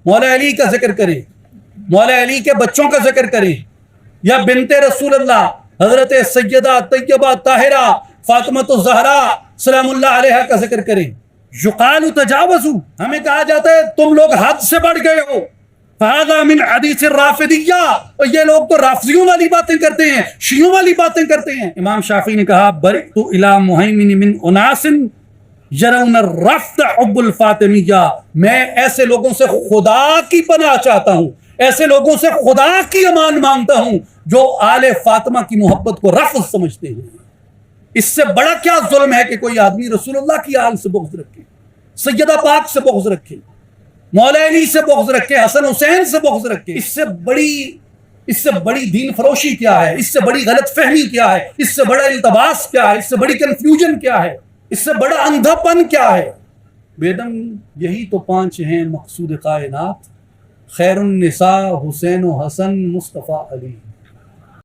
مولا علی کا ذکر کریں، مولا علی کے بچوں کا ذکر کریں، یا بنت رسول اللہ حضرت سیدہ طیبہ طاہرہ فاطمۃ الزہرا سلام اللہ علیہا کا ذکر کریں. یقال تجاوزوا، ہمیں کہا جاتا ہے تم لوگ حد سے بڑھ گئے ہو. فہذا من حدیث الرافضیہ، اور یہ لوگ تو رافضیوں والی باتیں کرتے ہیں، شیعوں والی باتیں کرتے ہیں. امام شافعی نے کہا برئت الی مہیمن من اناس یرون الرفض حب الفاطمیہ، میں ایسے لوگوں سے خدا کی پناہ چاہتا ہوں، ایسے لوگوں سے خدا کی امان مانگتا ہوں جو آل فاطمہ کی محبت کو رفض سمجھتے ہیں. اس سے بڑا کیا ظلم ہے کہ کوئی آدمی رسول اللہ کی آل سے بغض رکھے، سیدہ پاک سے بغض رکھے، مولا علی سے بغض رکھے، حسن حسین سے بغض رکھے. اس سے بڑی دین فروشی کیا ہے؟ اس سے بڑی غلط فہمی کیا ہے؟ اس سے بڑا التباس کیا ہے؟ اس سے بڑی کنفیوژن کیا ہے؟ اس سے بڑا اندھا پن کیا ہے؟ بیدم یہی تو 5 ہیں مقصود کائنات، خیر النساء حسین و حسن مصطفیٰ علی.